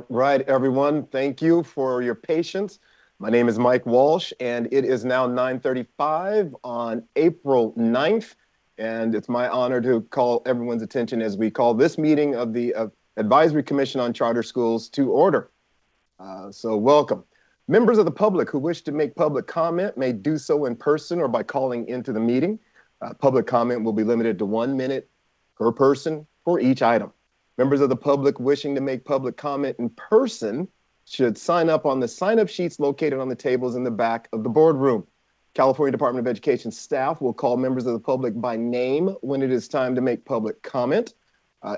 All right, everyone. Thank you for your patience. My name is Mike Walsh, and it is now 9:35 on April 9th. And it's my honor to call everyone's attention as we call this meeting of the Advisory Commission on Charter Schools to order. So welcome. Members of the public who wish to make public comment may do so in person or by calling into the meeting. Public comment will be limited to 1 minute per person for each item. Members of the public wishing to make public comment in person should sign up on the sign-up sheets located on the tables in the back of the boardroom. California Department of Education staff will call members of the public by name when it is time to make public comment.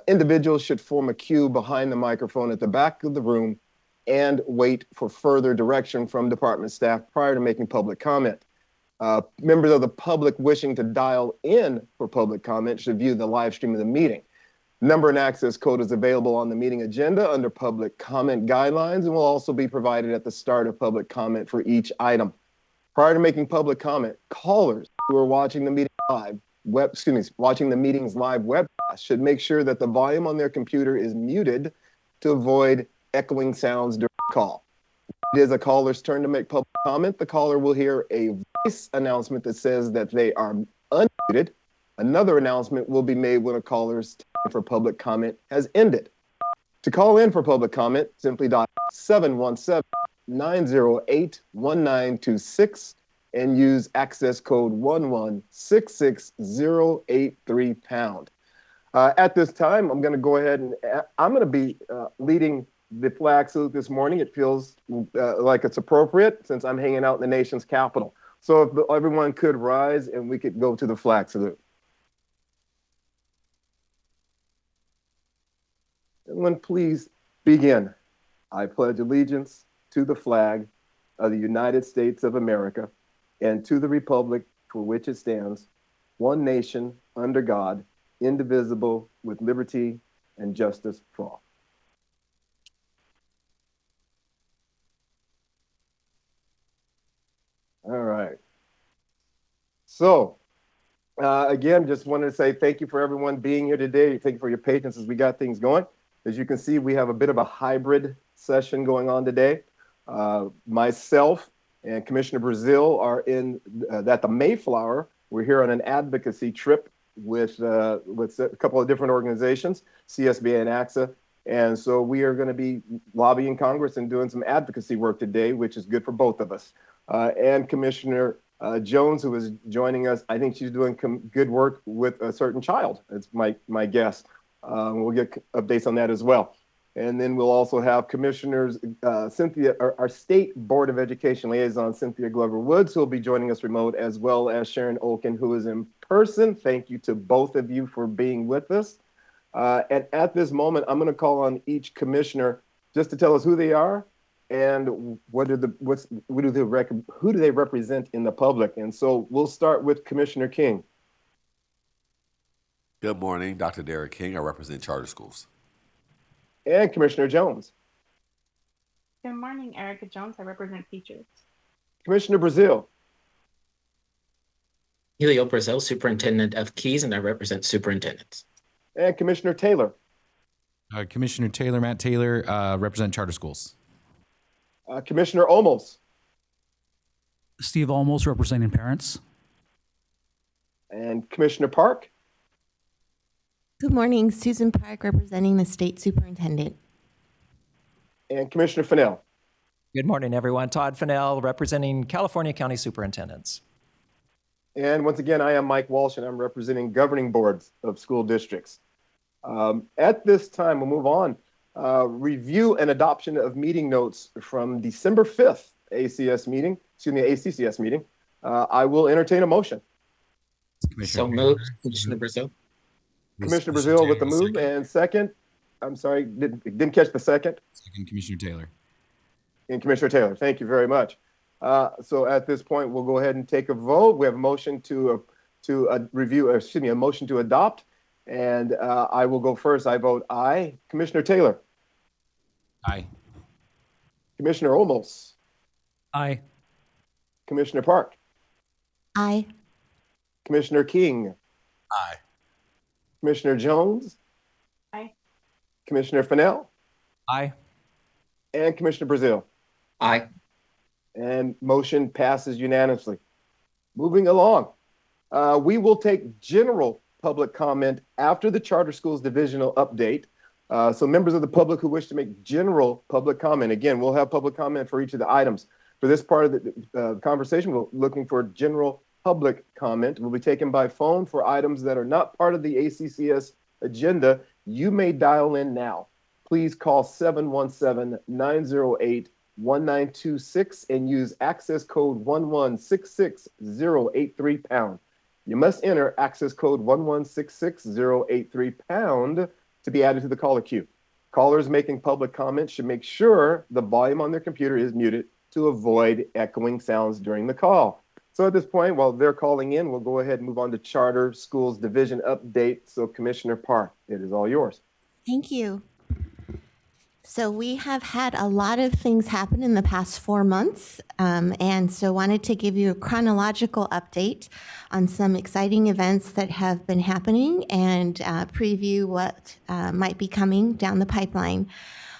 Individuals should form a queue behind the microphone at the back of the room and wait for further direction from department staff prior to making public comment. Members of the public wishing to dial in for public comment should view the live stream of the meeting. Number and access code is available on the meeting agenda under public comment guidelines and will also be provided at the start of public comment for each item. Prior to making public comment, callers who are watching the meeting watching the meeting's live webcast should make sure that the volume on their computer is muted to avoid echoing sounds during the call. It is a caller's turn to make public comment. The caller will hear a voice announcement that says that they are unmuted. Another announcement will be made when a caller's time for public comment has ended. To call in for public comment, simply dial 717-908-1926 and use access code 1166083#. At this time, I'm going to go ahead and I'm going to be leading the flag salute this morning. It feels like it's appropriate since I'm hanging out in the nation's capital. So if everyone could rise and we could go to the flag salute. Everyone, please begin. I pledge allegiance to the flag of the United States of America and to the republic for which it stands, one nation, under God, indivisible, with liberty and justice for all. All right. So, again, just wanted to say thank you for everyone being here today. Thank you for your patience as we got things going. As you can see, we have a bit of a hybrid session going on today. Myself and Commissioner Brazil are at the Mayflower. We're here on an advocacy trip with a couple of different organizations, CSBA and ACCS. And so we are going to be lobbying Congress and doing some advocacy work today, which is good for both of us. And Commissioner Jones, who is joining us, I think she's doing good work with a certain child. It's my guess. We'll get updates on that as well. And then we'll also have Commissioners Cynthia, our State Board of Education liaison, Cynthia Glover-Woods, who will be joining us remote, as well as Sharon Olkin, who is in person. Thank you to both of you for being with us. And at this moment, I'm going to call on each commissioner just to tell us who they are and who do they represent in the public. And so we'll start with Commissioner King. Good morning, Dr. Derek King. I represent charter schools. And Commissioner Jones. Good morning, Erica Jones. I represent teachers. Commissioner Brazil. Helio Brazil, Superintendent of Keys, and I represent superintendents. And Commissioner Taylor. Commissioner Taylor, Matt Taylor, represent charter schools. Commissioner Olmos. Steve Olmos, representing parents. And Commissioner Park. Good morning, Susan Park, representing the State Superintendent. And Commissioner Fennell. Good morning, everyone. Todd Fennell, representing California County Superintendents. And once again, I am Mike Walsh, and I'm representing governing boards of school districts. At this time, we'll move on. Review and adoption of meeting notes from December 5th ACCS meeting. I will entertain a motion. So moved, Commissioner Brazil. Commissioner Brazil with the move, and second, I'm sorry, didn't catch the second. Second, Commissioner Taylor. And Commissioner Taylor, thank you very much. So at this point, we'll go ahead and take a vote. We have a motion to a motion to adopt, and I will go first. I vote aye. Commissioner Taylor. Aye. Commissioner Olmos. Aye. Commissioner Park. Aye. Commissioner King. Aye. Commissioner Jones. Aye. Commissioner Fennell. Aye. and Commissioner Brazil. Aye. And motion passes unanimously. Moving along, we will take general public comment after the Charter Schools Divisional update. So members of the public who wish to make general public comment, again, we'll have public comment for each of the items. For this part of the conversation, we're looking for general public comment. Will be taken by phone for items that are not part of the ACCS agenda. You may dial in now. Please call 717-908-1926 and use access code 1166083#. You must enter access code 1166083# to be added to the caller queue. Callers making public comments should make sure the volume on their computer is muted to avoid echoing sounds during the call. So at this point, while they're calling in, we'll go ahead and move on to Charter Schools Division update. So Commissioner Parr, it is all yours. Thank you. So we have had a lot of things happen in the past 4 months, and so wanted to give you a chronological update on some exciting events that have been happening and preview what might be coming down the pipeline.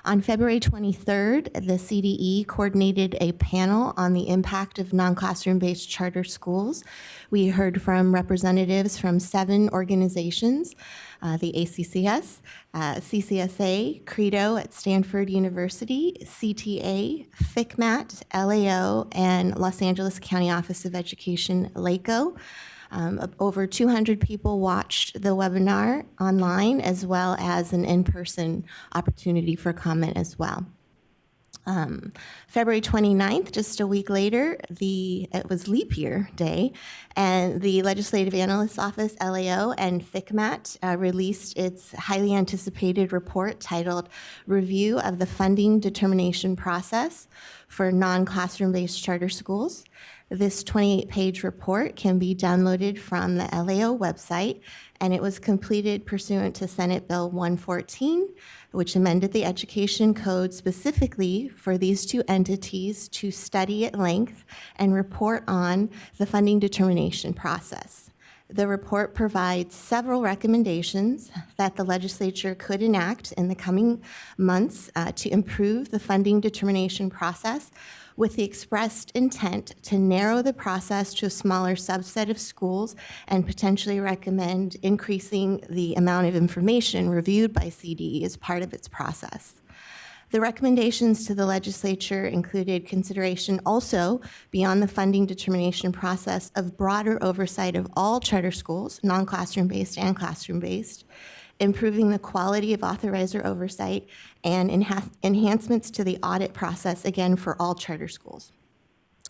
On February 23rd, the CDE coordinated a panel on the impact of non-classroom-based charter schools. We heard from representatives from 7 organizations, the ACCS, CCSA, Credo at Stanford University, CTA, FCMAT, LAO, and Los Angeles County Office of Education, LACO. Over 200 people watched the webinar online, as well as an in-person opportunity for comment as well. February 29th, just a week later, it was leap year day, and the Legislative Analyst's Office, LAO, and FCMAT released its highly anticipated report titled Review of the Funding Determination Process for Non-Classroom-Based Charter Schools. This 28-page report can be downloaded from the LAO website, and it was completed pursuant to Senate Bill 114, which amended the Education Code specifically for these 2 entities to study at length and report on the funding determination process. The report provides several recommendations that the legislature could enact in the coming months to improve the funding determination process, with the expressed intent to narrow the process to a smaller subset of schools and potentially recommend increasing the amount of information reviewed by CDE as part of its process. The recommendations to the legislature included consideration also, beyond the funding determination process, of broader oversight of all charter schools, non-classroom-based and classroom-based, improving the quality of authorizer oversight, and enhancements to the audit process, again, for all charter schools.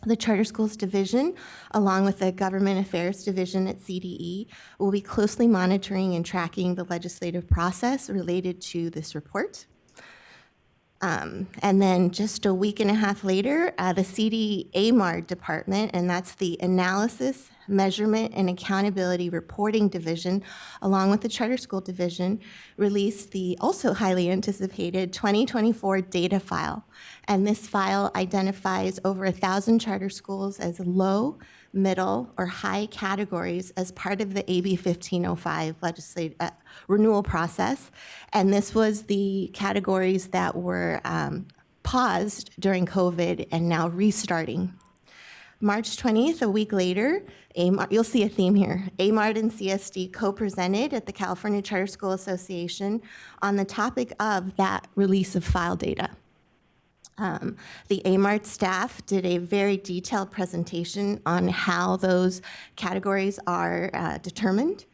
The Charter Schools Division, along with the Government Affairs Division at CDE, will be closely monitoring and tracking the legislative process related to this report. And then just a week and a half later, the CDE AMAR department, and that's the Analysis, Measurement, and Accountability Reporting Division, along with the Charter School Division, released the also highly anticipated 2024 data file. And this file identifies over 1,000 charter schools as low, middle, or high categories as part of the AB 1505 legislative renewal process. And this was the categories that were paused during COVID and now restarting. March 20th, a week later, you'll see a theme here. AMART and CSD co-presented at the California Charter School Association on the topic of that release of file data. The AMART staff did a very detailed presentation on how those categories are determined.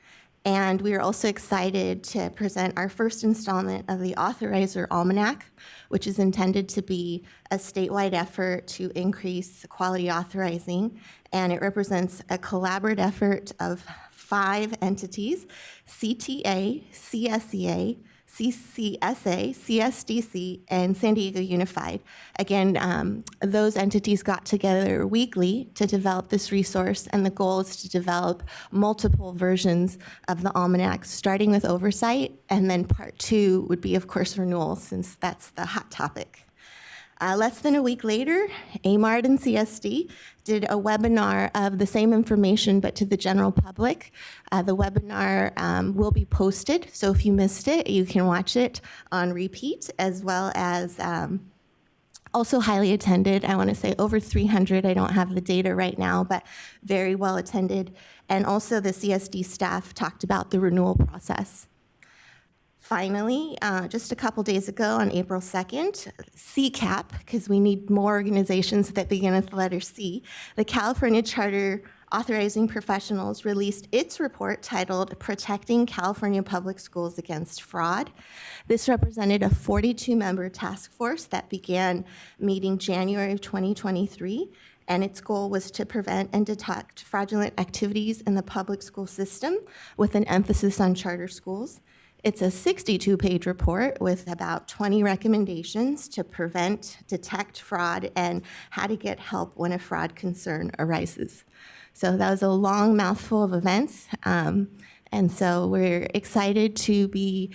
And we are also excited to present our first installment of the Authorizer Almanac, which is intended to be a statewide effort to increase quality authorizing. And it represents a collaborative effort of 5 entities: CTA, CSEA, CCSA, CSDC, and San Diego Unified. Again, those entities got together weekly to develop this resource, and the goal is to develop multiple versions of the almanac, starting with oversight, and then part 2 would be, of course, renewal, since that's the hot topic. Less than a week later, AMART and CSD did a webinar of the same information, but to the general public. The webinar will be posted, so if you missed it, you can watch it on repeat, as well as Also highly attended. I want to say over 300. I don't have the data right now, but very well attended. And also the CSD staff talked about the renewal process. Finally, just a couple days ago on April 2nd, CCAP, because we need more organizations that begin with the letter C, the California Charter Authorizing Professionals released its report titled Protecting California Public Schools Against Fraud. This represented a 42-member task force that began meeting January of 2023, and its goal was to prevent and detect fraudulent activities in the public school system with an emphasis on charter schools. It's a 62-page report with about 20 recommendations to prevent, detect fraud, and how to get help when a fraud concern arises. So that was a long mouthful of events. And so we're excited to be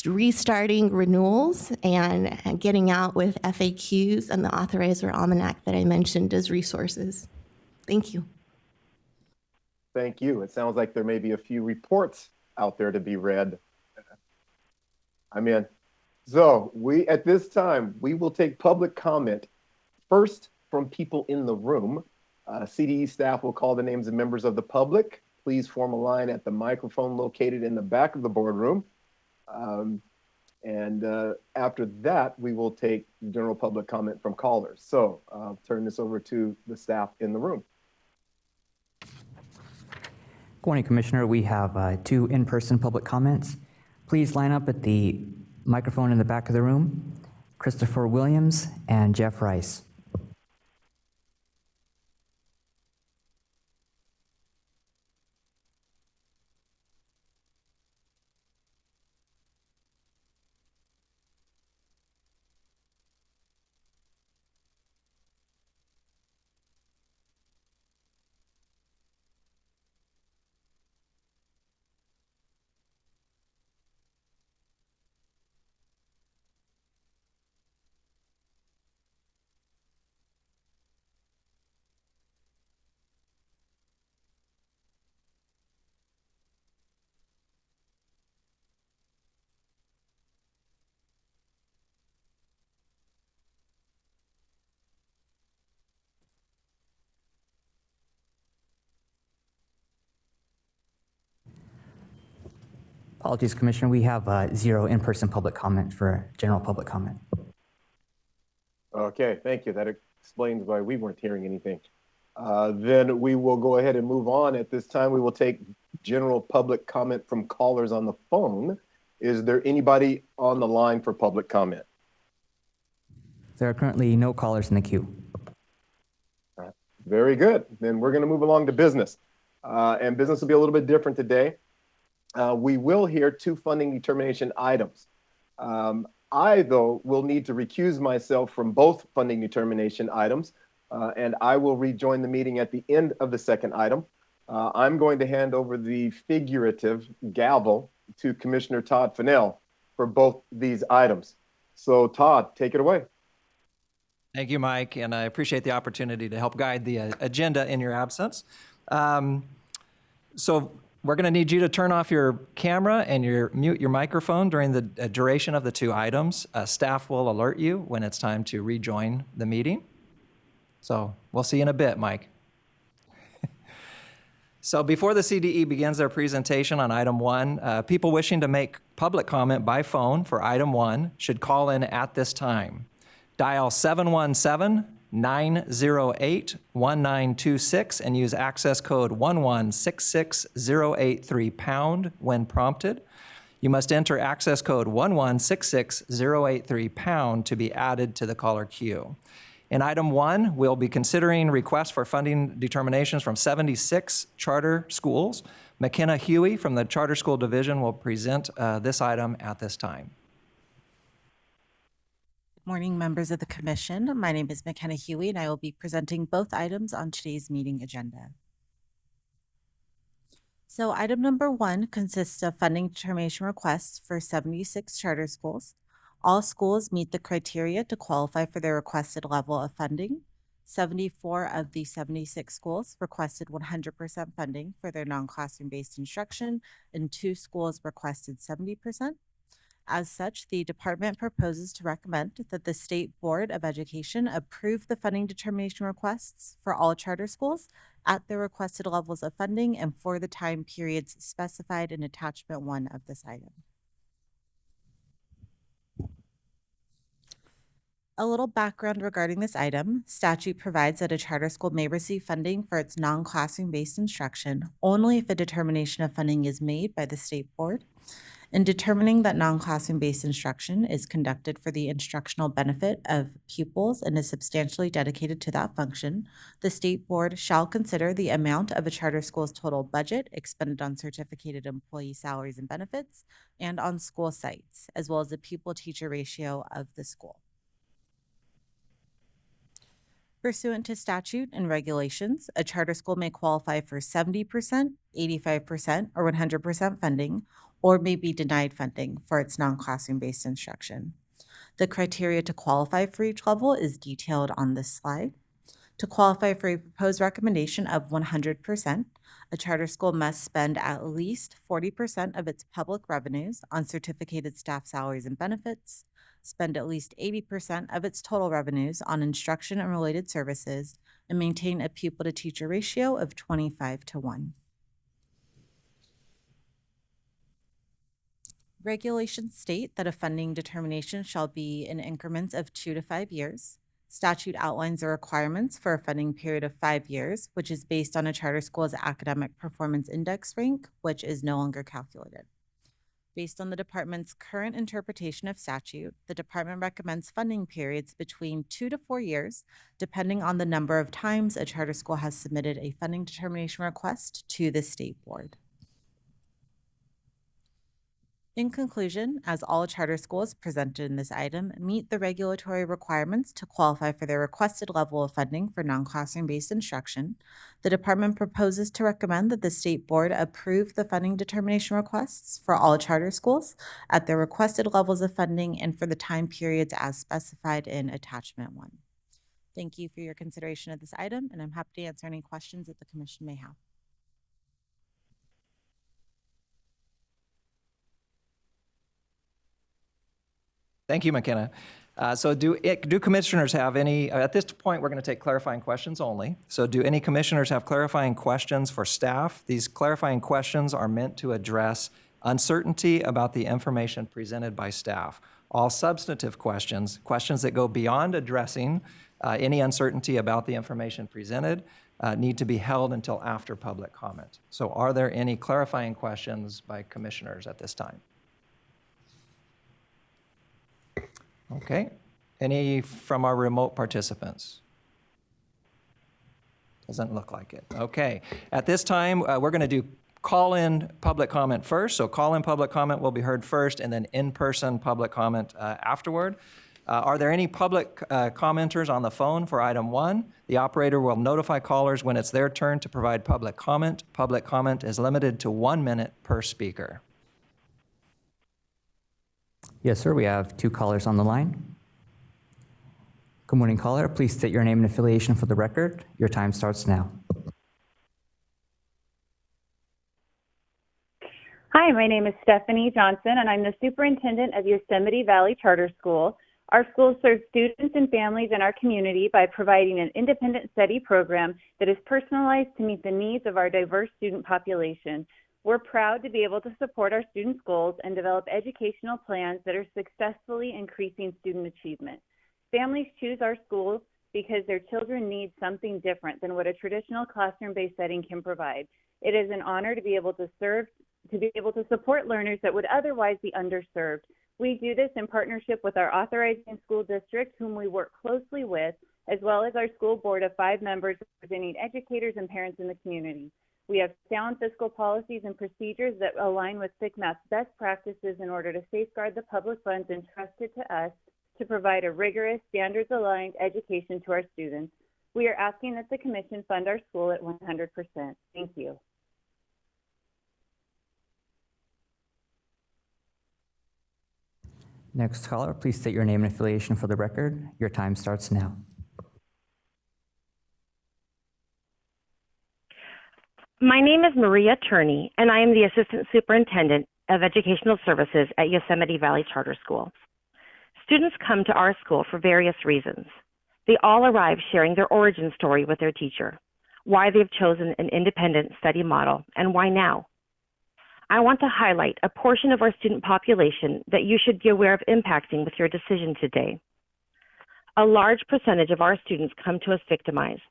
restarting renewals and getting out with FAQs and the Authorizer Almanac that I mentioned as resources. Thank you. Thank you. It sounds like there may be a few reports out there to be read. I'm in. So at this time, we will take public comment first from people in the room. CDE staff will call the names of members of the public. Please form a line at the microphone located in the back of the boardroom. After that, we will take general public comment from callers. So I'll turn this over to the staff in the room. Good morning, Commissioner. We have 2 in-person public comments. Please line up at the microphone in the back of the room. Christopher Williams and Jeff Rice. Apologies, Commissioner. We have 0 in-person public comment for general public comment. Okay, thank you. That explains why we weren't hearing anything. Then we will go ahead and move on. At this time, we will take general public comment from callers on the phone. Is there anybody on the line for public comment? There are currently no callers in the queue. Very good. Then we're going to move along to business. And business will be a little bit different today. We will hear 2 funding determination items. I, though, will need to recuse myself from both funding determination items, and I will rejoin the meeting at the end of the second item. I'm going to hand over the figurative gavel to Commissioner Todd Fennell for both these items. So, Todd, take it away. Thank you, Mike, and I appreciate the opportunity to help guide the agenda in your absence. So we're going to need you to turn off your camera and mute your microphone during the duration of the 2 items. Staff will alert you when it's time to rejoin the meeting. So we'll see you in a bit, Mike. So before the CDE begins their presentation on item 1, people wishing to make public comment by phone for item 1 should call in at this time. Dial 717-908-1926 and use access code 1166083# when prompted. You must enter access code 1166083# to be added to the caller queue. In item 1, we'll be considering requests for funding determinations from 76 charter schools. McKenna Huey from the Charter School Division will present this item at this time. Morning, members of the Commission. My name is McKenna Huey, and I will be presenting both items on today's meeting agenda. So item number 1 consists of funding determination requests for 76 charter schools. All schools meet the criteria to qualify for their requested level of funding. 74 of the 76 schools requested 100% funding for their non-classroom-based instruction, and 2 schools requested 70%. As such, the department proposes to recommend that the State Board of Education approve the funding determination requests for all charter schools at the requested levels of funding and for the time periods specified in Attachment 1 of this item. A little background regarding this item. Statute provides that a charter school may receive funding for its non-classroom-based instruction only if a determination of funding is made by the State Board. In determining that non-classroom-based instruction is conducted for the instructional benefit of pupils and is substantially dedicated to that function, the State Board shall consider the amount of a charter school's total budget expended on certificated employee salaries and benefits and on school sites, as well as the pupil-teacher ratio of the school. Pursuant to statute and regulations, a charter school may qualify for 70%, 85%, or 100% funding, or may be denied funding for its non-classroom-based instruction. The criteria to qualify for each level is detailed on this slide. To qualify for a proposed recommendation of 100%, a charter school must spend at least 40% of its public revenues on certificated staff salaries and benefits, spend at least 80% of its total revenues on instruction and related services, and maintain a pupil-to-teacher ratio of 25:1. Regulations state that a funding determination shall be in increments of 2 to 5 years. Statute outlines the requirements for a funding period of 5 years, which is based on a charter school's academic performance index rank, which is no longer calculated. Based on the department's current interpretation of statute, the department recommends funding periods between 2 to 4 years, depending on the number of times a charter school has submitted a funding determination request to the State Board. In conclusion, as all charter schools presented in this item meet the regulatory requirements to qualify for their requested level of funding for non-classroom-based instruction, the department proposes to recommend that the State Board approve the funding determination requests for all charter schools at their requested levels of funding and for the time periods as specified in Attachment 1. Thank you for your consideration of this item, and I'm happy to answer any questions that the Commission may have. Thank you, McKenna. So do commissioners have any, at this point, we're going to take clarifying questions only. So do any commissioners have clarifying questions for staff? These clarifying questions are meant to address uncertainty about the information presented by staff. All substantive questions, questions that go beyond addressing any uncertainty about the information presented, need to be held until after public comment. So are there any clarifying questions by commissioners at this time? Okay. Any from our remote participants? Doesn't look like it. Okay. At this time, we're going to do call-in public comment first. So call-in public comment will be heard first, and then in-person public comment afterward. Are there any public commenters on the phone for item 1? The operator will notify callers when it's their turn to provide public comment. Public comment is limited to 1 minute per speaker. Yes, sir. We have 2 callers on the line. Good morning, caller. Please state your name and affiliation for the record. Your time starts now. Hi, my name is Stephanie Johnson, and I'm the superintendent of Yosemite Valley Charter School. Our school serves students and families in our community by providing an independent study program that is personalized to meet the needs of our diverse student population. We're proud to be able to support our students' goals and develop educational plans that are successfully increasing student achievement. Families choose our schools because their children need something different than what a traditional classroom-based setting can provide. It is an honor to be able to support learners that would otherwise be underserved. We do this in partnership with our authorizing school district, whom we work closely with, as well as our school board of 5 members representing educators and parents in the community. We have sound fiscal policies and procedures that align with SICMAP's best practices in order to safeguard the public funds entrusted to us to provide a rigorous, standards-aligned education to our students. We are asking that the Commission fund our school at 100%. Thank you. Next caller, please state your name and affiliation for the record. Your time starts now. My name is Maria Turney, and I am the Assistant Superintendent of Educational Services at Yosemite Valley Charter School. Students come to our school for various reasons. They all arrive sharing their origin story with their teacher, why they've chosen an independent study model, and why now. I want to highlight a portion of our student population that you should be aware of impacting with your decision today. A large percentage of our students come to us victimized.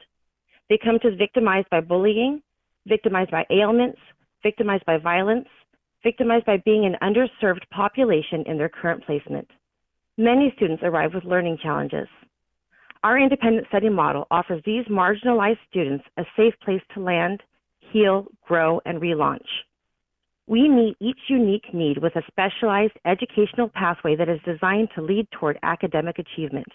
They come to us victimized by bullying, victimized by ailments, victimized by violence, victimized by being an underserved population in their current placement. Many students arrive with learning challenges. Our independent study model offers these marginalized students a safe place to land, heal, grow, and relaunch. We meet each unique need with a specialized educational pathway that is designed to lead toward academic achievement.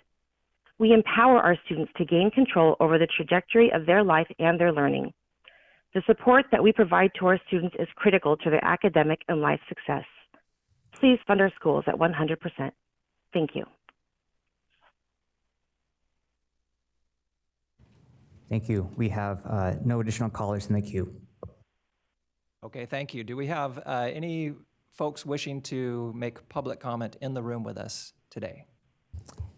We empower our students to gain control over the trajectory of their life and their learning. The support that we provide to our students is critical to their academic and life success. Please fund our schools at 100%. Thank you. Thank you. We have no additional callers in the queue. Okay, thank you. Do we have any folks wishing to make public comment in the room with us today?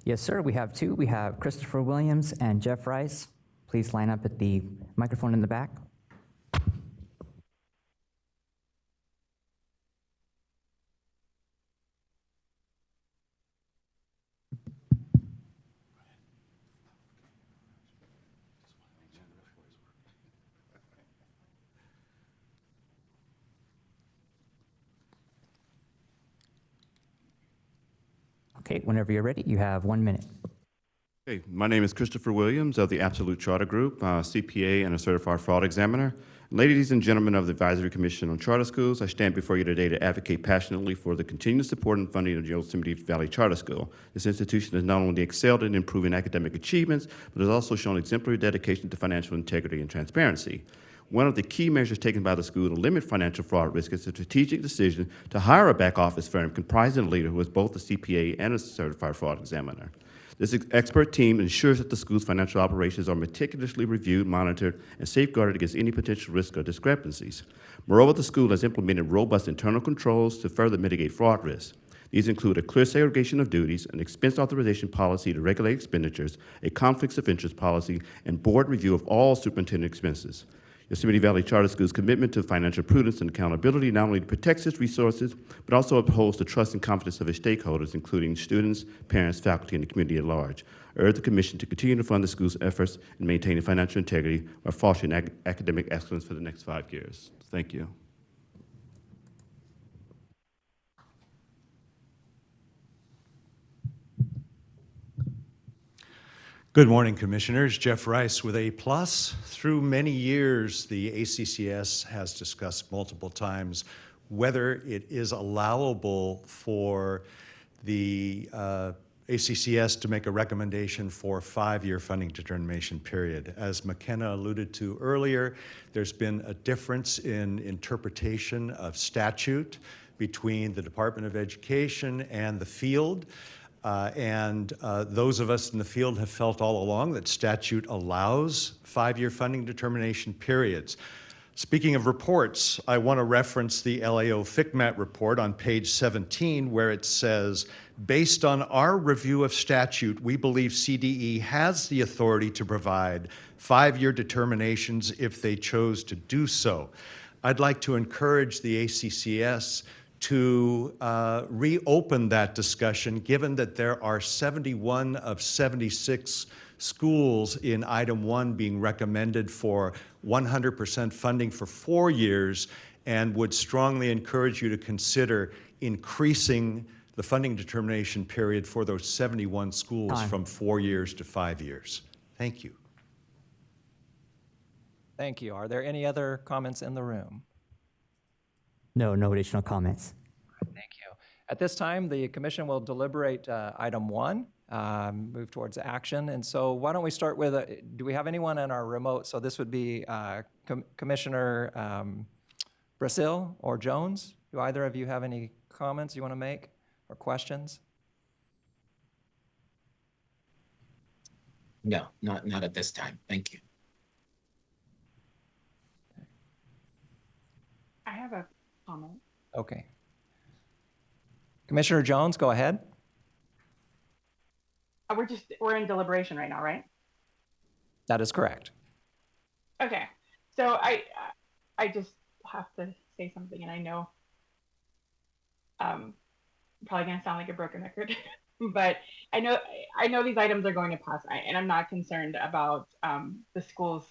Yes, sir. We have two. We have Christopher Williams and Jeff Rice. Please line up at the microphone in the back. Okay, whenever you're ready, you have 1 minute. Hey, my name is Christopher Williams of the Absolute Charter Group, CPA and a certified fraud examiner. Ladies and gentlemen of the Advisory Commission on Charter Schools, I stand before you today to advocate passionately for the continued support and funding of Yosemite Valley Charter School. This institution has not only excelled in improving academic achievements, but has also shown exemplary dedication to financial integrity and transparency. One of the key measures taken by the school to limit financial fraud risk is a strategic decision to hire a back office firm comprising a leader who is both a CPA and a certified fraud examiner. This expert team ensures that the school's financial operations are meticulously reviewed, monitored, and safeguarded against any potential risk or discrepancies. Moreover, the school has implemented robust internal controls to further mitigate fraud risks. These include a clear segregation of duties, an expense authorization policy to regulate expenditures, a conflicts of interest policy, and board review of all superintendent expenses. Yosemite Valley Charter School's commitment to financial prudence and accountability not only protects its resources, but also upholds the trust and confidence of its stakeholders, including students, parents, faculty, and the community at large. I urge the Commission to continue to fund the school's efforts in maintaining financial integrity while fostering academic excellence for the next 5 years. Thank you. Good morning, Commissioners. Jeff Rice with A+. Through many years, the ACCS has discussed multiple times whether it is allowable for the ACCS to make a recommendation for a 5-year funding determination period. As McKenna alluded to earlier, there's been a difference in interpretation of statute between the Department of Education and the field. Those of us in the field have felt all along that statute allows 5-year funding determination periods. Speaking of reports, I want to reference the LAO FCMAT report on page 17, where it says, based on our review of statute, we believe CDE has the authority to provide 5-year determinations if they chose to do so. I'd like to encourage the ACCS to reopen that discussion, given that there are 71 of 76 schools in item 1 being recommended for 100% funding for 4 years, and would strongly encourage you to consider increasing the funding determination period for those 71 schools from 4 years to 5 years. Thank you. Thank you. Are there any other comments in the room? No additional comments. Thank you. At this time, the Commission will deliberate item 1, move towards action. And so why don't we start with, do we have anyone in our remote? So this would be Commissioner Brasil or Jones. Do either of you have any comments you want to make or questions? No, not at this time. Thank you. I have a comment. Okay. Commissioner Jones, go ahead. We're in deliberation right now, right? That is correct. Okay. So I just have to say something, and I know I'm probably gonna sound like a broken record, but I know these items are going to pass, and I'm not concerned about the schools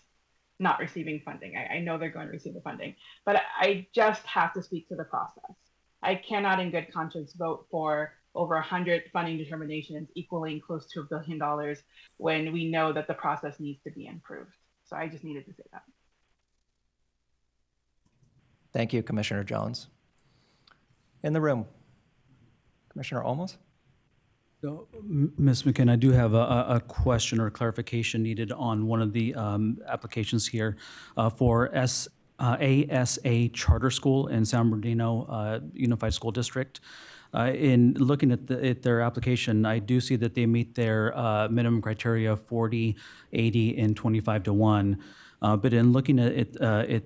not receiving funding. I know they're going to receive the funding, but I just have to speak to the process. I cannot in good conscience vote for over 100 funding determinations equaling close to $1 billion when we know that the process needs to be improved. So I just needed to say that. Thank you, Commissioner Jones. In the room, Commissioner Olmos? So, Ms. McKenna, I do have a question or clarification needed on one of the applications here for ASA Charter School in San Bernardino Unified School District. In looking at their application, I do see that they meet their minimum criteria of 40, 80, and 25-1. But in looking at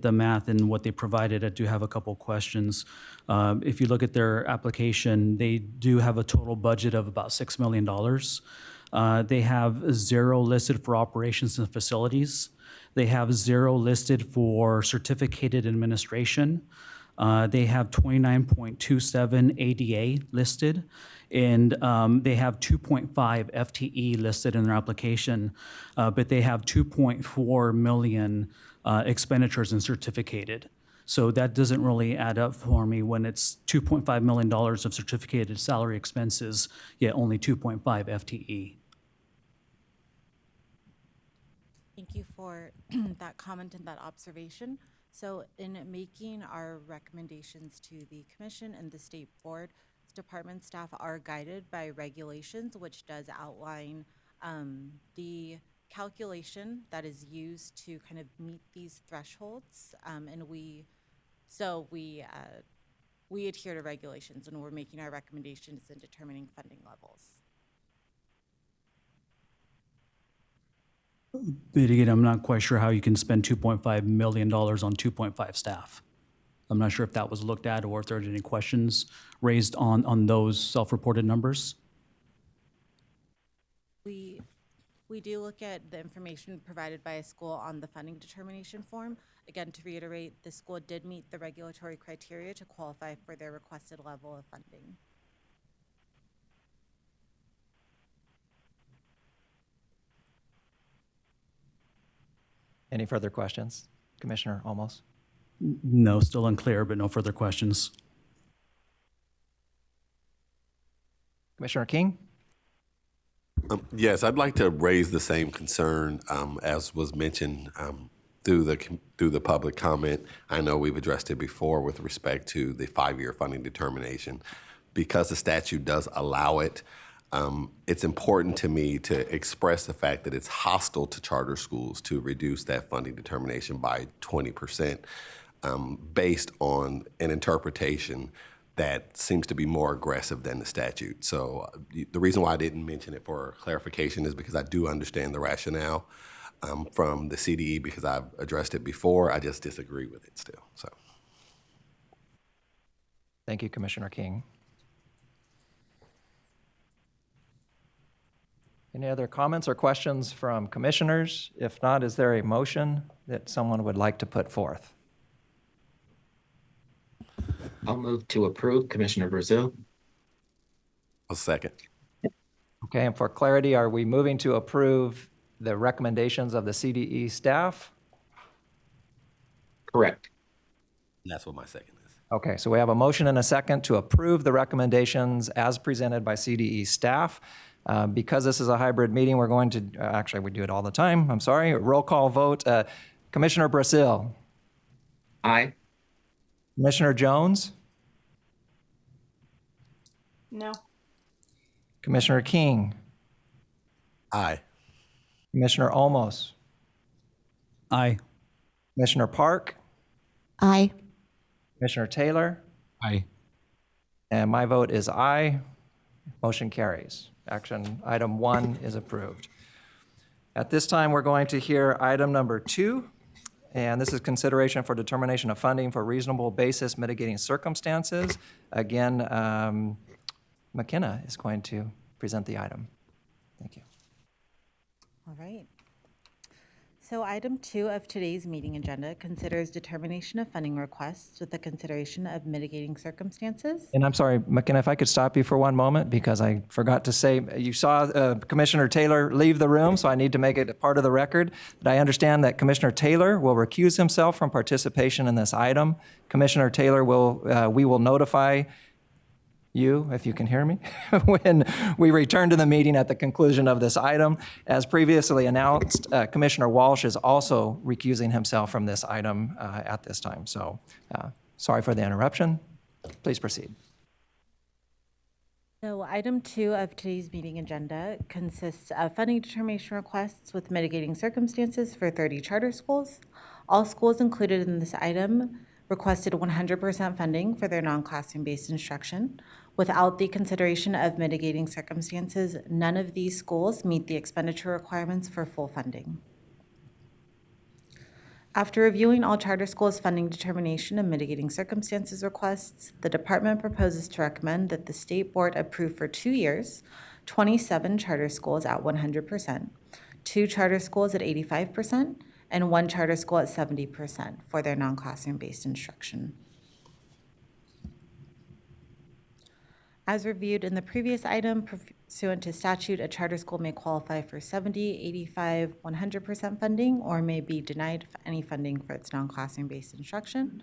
the math and what they provided, I do have a couple questions. If you look at their application, they do have a total budget of about $6 million. They have 0 listed for operations and facilities. They have 0 listed for certificated administration. They have 29.27 ADA listed, and they have 2.5 FTE listed in their application, but they have 2.4 million expenditures in certificated. So that doesn't really add up for me when it's $2.5 million of certificated salary expenses, yet only 2.5 FTE. Thank you for that comment and that observation. So in making our recommendations to the commission and the state board, department staff are guided by regulations, which does outline the calculation that is used to kind of meet these thresholds. And we adhere to regulations when we're making our recommendations and determining funding levels. But again, I'm not quite sure how you can spend $2.5 million on 2.5 staff. I'm not sure if that was looked at or if there's any questions raised on those self-reported numbers. We do look at the information provided by a school on the funding determination form. Again, to reiterate, the school did meet the regulatory criteria to qualify for their requested level of funding. Any further questions? Commissioner Olmos? No, still unclear, but no further questions. Commissioner King? Yes, I'd like to raise the same concern as was mentioned through the public comment. I know we've addressed it before with respect to the 5-year funding determination. Because the statute does allow it, it's important to me to express the fact that it's hostile to charter schools to reduce that funding determination by 20% based on an interpretation that seems to be more aggressive than the statute. So the reason why I didn't mention it for clarification is because I do understand the rationale from the CDE because I've addressed it before. I just disagree with it still. So, thank you, Commissioner King. Any other comments or questions from commissioners? If not, is there a motion that someone would like to put forth? I'll move to approve. Commissioner Brazil. a second. Okay, and for clarity, are we moving to approve the recommendations of the CDE staff? Correct. That's what my second is. Okay, so we have a motion and a second to approve the recommendations as presented by CDE staff. Because this is a hybrid meeting, we're going to, actually, we do it all the time, I'm sorry. Roll call vote. Commissioner Brazil. Aye. Commissioner Jones. No. Commissioner King. Aye. Commissioner Olmos. Aye. Commissioner Park. Aye. Commissioner Taylor. Aye. And my vote is aye. Motion carries. Action item 1 is approved. At this time, we're going to hear item number 2, and this is consideration for determination of funding for reasonable basis mitigating circumstances. Again, McKenna is going to present the item. Thank you. All right. So item 2 of today's meeting agenda considers determination of funding requests with the consideration of mitigating circumstances. And I'm sorry, McKenna, if I could stop you for one moment, because I forgot to say, you saw Commissioner Taylor leave the room, so I need to make it a part of the record that I understand that Commissioner Taylor will recuse himself from participation in this item. Commissioner Taylor we will notify you, if you can hear me, when we return to the meeting at the conclusion of this item. As previously announced, Commissioner Walsh is also recusing himself from this item at this time. So sorry for the interruption. Please proceed. So item 2 of today's meeting agenda consists of funding determination requests with mitigating circumstances for 30 charter schools. All schools included in this item requested 100% funding for their non-classroom-based instruction. Without the consideration of mitigating circumstances, none of these schools meet the expenditure requirements for full funding. After reviewing all charter schools' funding determination and mitigating circumstances requests, the department proposes to recommend that the state board approve for 2 years 27 charter schools at 100%, 2 charter schools at 85%, and 1 charter school at 70% for their non-classroom-based instruction. As reviewed in the previous item, pursuant to statute, a charter school may qualify for 70, 85, 100% funding, or may be denied any funding for its non-classroom-based instruction.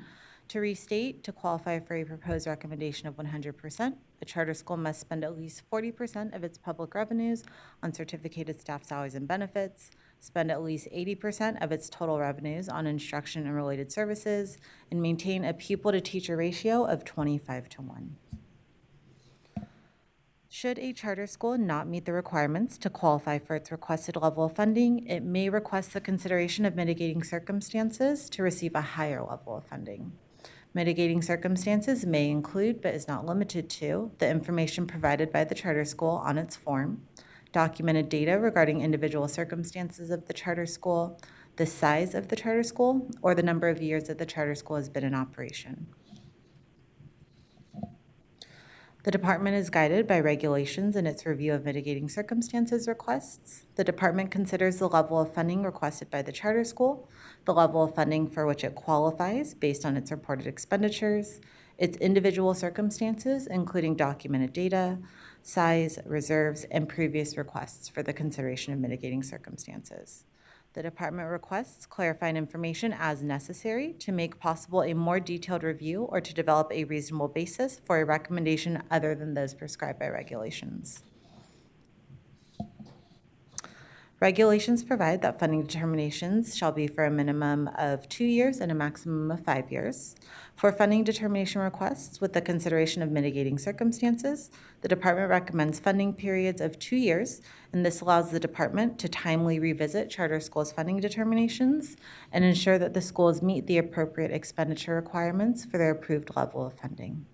To restate, to qualify for a proposed recommendation of 100%, a charter school must spend at least 40% of its public revenues on certificated staff salaries and benefits, spend at least 80% of its total revenues on instruction and related services, and maintain a pupil-to-teacher ratio of 25:1. Should a charter school not meet the requirements to qualify for its requested level of funding, it may request the consideration of mitigating circumstances to receive a higher level of funding. Mitigating circumstances may include, but is not limited to, the information provided by the charter school on its form, documented data regarding individual circumstances of the charter school, the size of the charter school, or the number of years that the charter school has been in operation. The department is guided by regulations in its review of mitigating circumstances requests. The department considers the level of funding requested by the charter school, the level of funding for which it qualifies based on its reported expenditures, its individual circumstances, including documented data, size, reserves, and previous requests for the consideration of mitigating circumstances. The department requests clarifying information as necessary to make possible a more detailed review or to develop a reasonable basis for a recommendation other than those prescribed by regulations. Regulations provide that funding determinations shall be for a minimum of 2 years and a maximum of 5 years. For funding determination requests with the consideration of mitigating circumstances, the department recommends funding periods of 2 years, and this allows the department to timely revisit charter schools' funding determinations and ensure that the schools meet the appropriate expenditure requirements for their approved level of funding.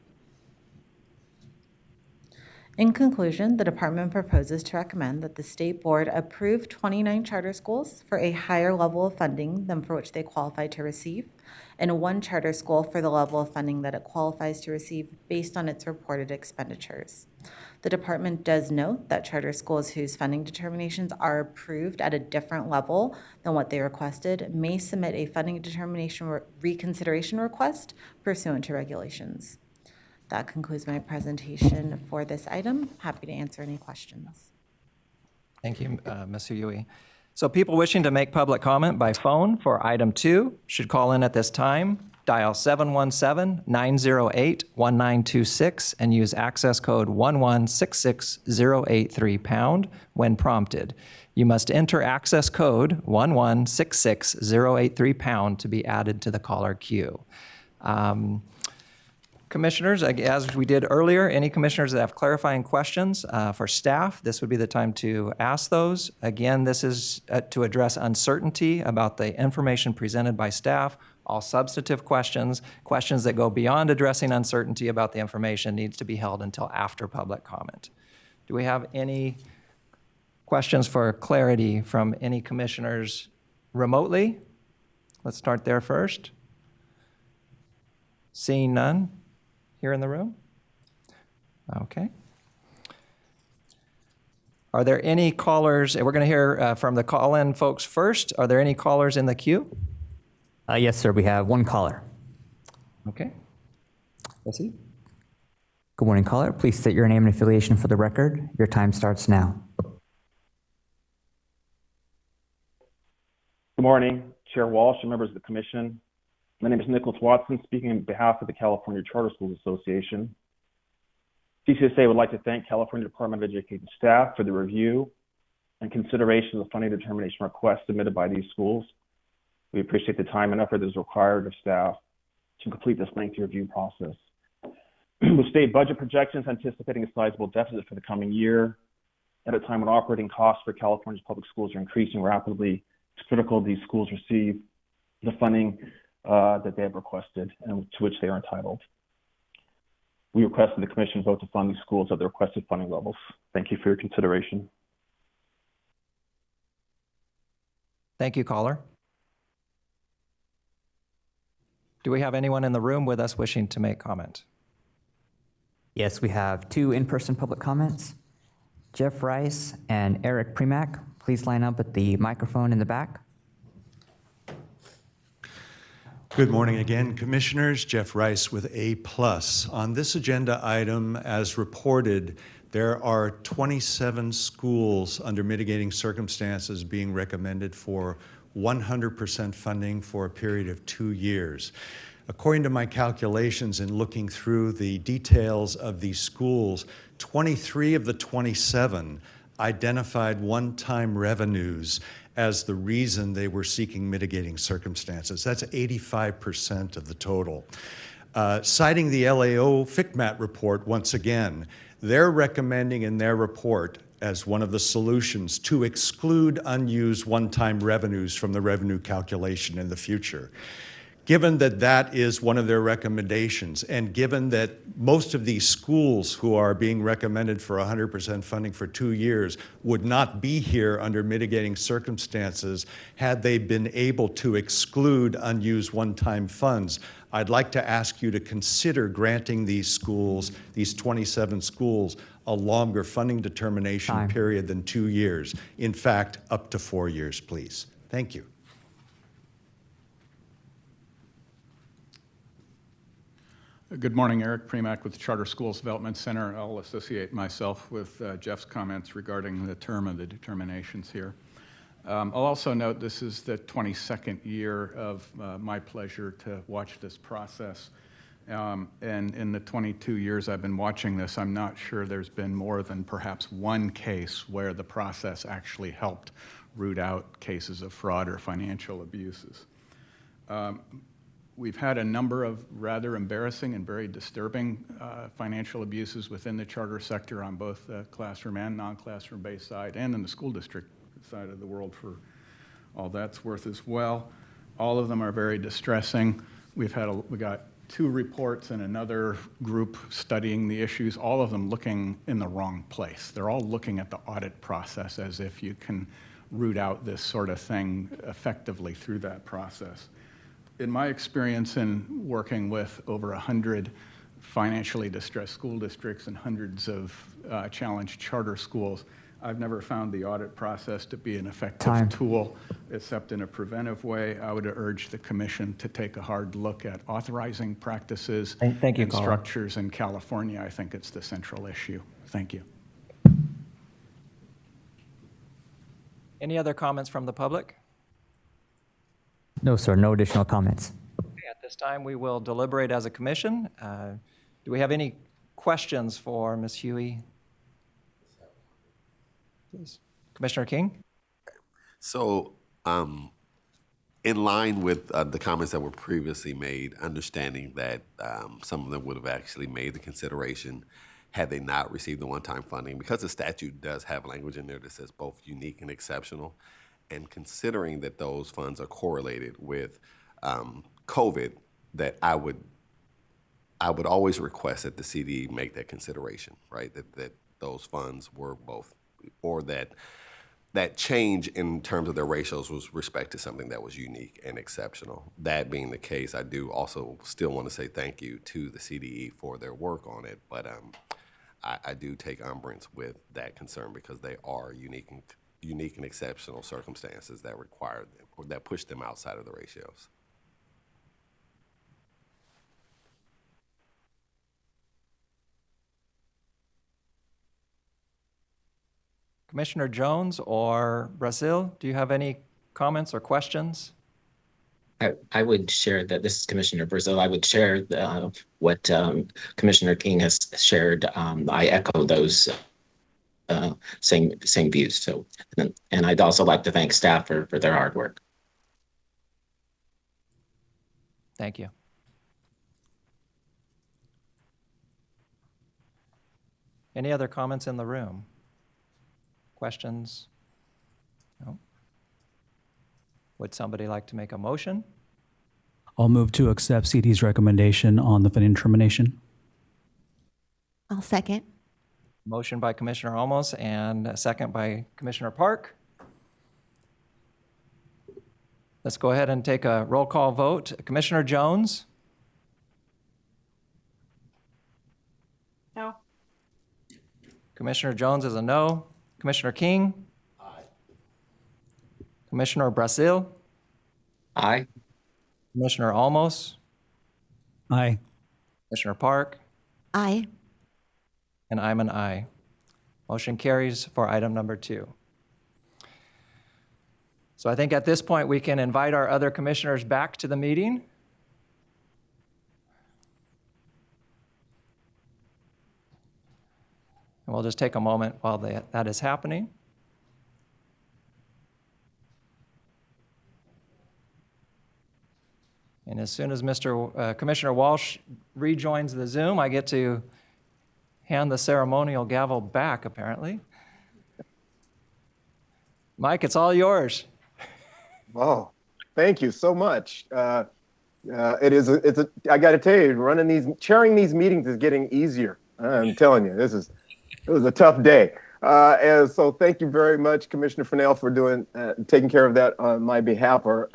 In conclusion, the department proposes to recommend that the state board approve 29 charter schools for a higher level of funding than for which they qualify to receive, and 1 charter school for the level of funding that it qualifies to receive based on its reported expenditures. The department does note that charter schools whose funding determinations are approved at a different level than what they requested may submit a funding determination reconsideration request pursuant to regulations. That concludes my presentation for this item. Happy to answer any questions. Thank you, Ms. Uyui. So people wishing to make public comment by phone for item 2 should call in at this time, dial 717-908-1926 and use access code 1166083# when prompted. You must enter access code 1166083# to be added to the caller queue. Commissioners, as we did earlier, any commissioners that have clarifying questions for staff, this would be the time to ask those. Again, this is to address uncertainty about the information presented by staff. All substantive questions, questions that go beyond addressing uncertainty about the information needs to be held until after public comment. Do we have any questions for clarity from any commissioners remotely? Let's start there first. Seeing none. Here in the room? Okay. Are there any callers? We're going to hear from the call-in folks first. Are there any callers in the queue? Yes, sir. We have one caller. Okay. Proceed. Good morning, caller. Please state your name and affiliation for the record. Your time starts now. Good morning, Chair Walsh and members of the Commission. My name is Nicholas Watson, speaking on behalf of the California Charter Schools Association. CCSA would like to thank California Department of Education staff for the review and consideration of the funding determination requests submitted by these schools. We appreciate the time and effort that is required of staff to complete this lengthy review process. With state budget projections anticipating a sizable deficit for the coming year, at a time when operating costs for California's public schools are increasing rapidly, it's critical these schools receive the funding that they have requested and to which they are entitled. We request that the Commission vote to fund these schools at the requested funding levels. Thank you for your consideration. Thank you, caller. Do we have anyone in the room with us wishing to make comment? Yes, we have two in-person public comments. Jeff Rice and Eric Premack, please line up at the microphone in the back. Good morning again, Commissioners. Jeff Rice with A+. On this agenda item, as reported, there are 27 schools under mitigating circumstances being recommended for 100% funding for a period of 2 years. According to my calculations in looking through the details of these schools, 23 of the 27 identified one-time revenues as the reason they were seeking mitigating circumstances. That's 85% of the total. Citing the LAO FICMAT report once again, they're recommending in their report as one of the solutions to exclude unused one-time revenues from the revenue calculation in the future. Given that that is one of their recommendations, and given that most of these schools who are being recommended for 100% funding for 2 years would not be here under mitigating circumstances had they been able to exclude unused one-time funds, I'd like to ask you to consider granting these schools, these 27 schools, a longer funding determination period than 2 years. In fact, up to 4 years, please. Thank you. Good morning, Eric Premack with the Charter Schools Development Center. I'll associate myself with Jeff's comments regarding the term of the determinations here. I'll also note this is the 22nd year of my pleasure to watch this process. And in the 22 years I've been watching this, I'm not sure there's been more than perhaps one case where the process actually helped root out cases of fraud or financial abuses. We've had a number of rather embarrassing and very disturbing financial abuses within the charter sector on both the classroom and non-classroom-based side, and in the school district side of the world for all that's worth as well. All of them are very distressing. We got 2 reports and another group studying the issues, all of them looking in the wrong place. They're all looking at the audit process as if you can root out this sort of thing effectively through that process. In my experience in working with over 100 financially distressed school districts and hundreds of challenged charter schools, I've never found the audit process to be an effective tool, except in a preventive way. I would urge the Commission to take a hard look at authorizing practices Thank you, and caller. structures in California. I think it's the central issue. Thank you. Any other comments from the public? No, sir. No additional comments. Okay, at this time, we will deliberate as a commission. Do we have any questions for Ms. Huey? Please. Commissioner King? So, in line with the comments that were previously made, understanding that some of them would have actually made the consideration had they not received the one-time funding, because the statute does have language in there that says both unique and exceptional, and considering that those funds are correlated with COVID, that I would always request that the CD make that consideration, right? That those funds were both, or that change in terms of their ratios was respect to something that was unique and exceptional. That being the case, I do also still want to say thank you to the CDE for their work on it, but I do take umbrance with that concern because they are unique and exceptional circumstances that require them, or that push them outside of the ratios. Commissioner Jones or Brazil, do you have any comments or questions? I would share that. This is Commissioner Brazil. I would share what Commissioner King has shared. I echo those same views. So, and I'd also like to thank staff for their hard work. Thank you. Any other comments in the room? Questions? No? Would somebody like to make a motion? I'll move to accept CD's recommendation on the funding determination. I'll second. Motion by Commissioner Olmos and a second by Commissioner Park. Let's go ahead and take a roll call vote. Commissioner Jones? No. Commissioner Jones is a no. Commissioner King? Aye. Commissioner Brazil? Aye. Commissioner Olmos? Aye. Commissioner Park? Aye. And I'm an aye. Motion carries for item number 2. So I think at this point we can invite our other commissioners back to the meeting. And we'll just take a moment while that is happening. And as soon as Commissioner Walsh rejoins the Zoom, I get to hand the ceremonial gavel back, apparently. Mike, it's all yours. Oh, thank you so much. I got to tell you, chairing these meetings is getting easier. I'm telling you, it was a tough day. And so thank you very much, Commissioner Fennell, for taking care of that on my behalf, on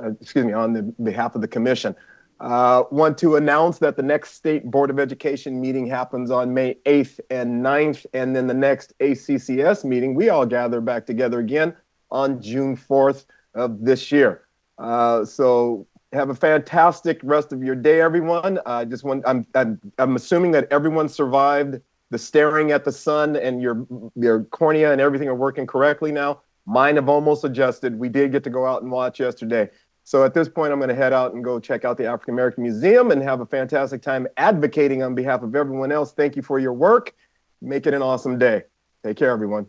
the behalf of the commission. Want to announce that the next State Board of Education meeting happens on May 8th and 9th, and then the next ACCS meeting, we all gather back together again on June 4th of this year. So have a fantastic rest of your day, everyone. I'm assuming that everyone survived the staring at the sun and your cornea and everything are working correctly now. Mine have almost adjusted. We did get to go out and watch yesterday. So at this point, I'm going to head out and go check out the African American Museum and have a fantastic time advocating on behalf of everyone else. Thank you for your work. Make it an awesome day. Take care, everyone.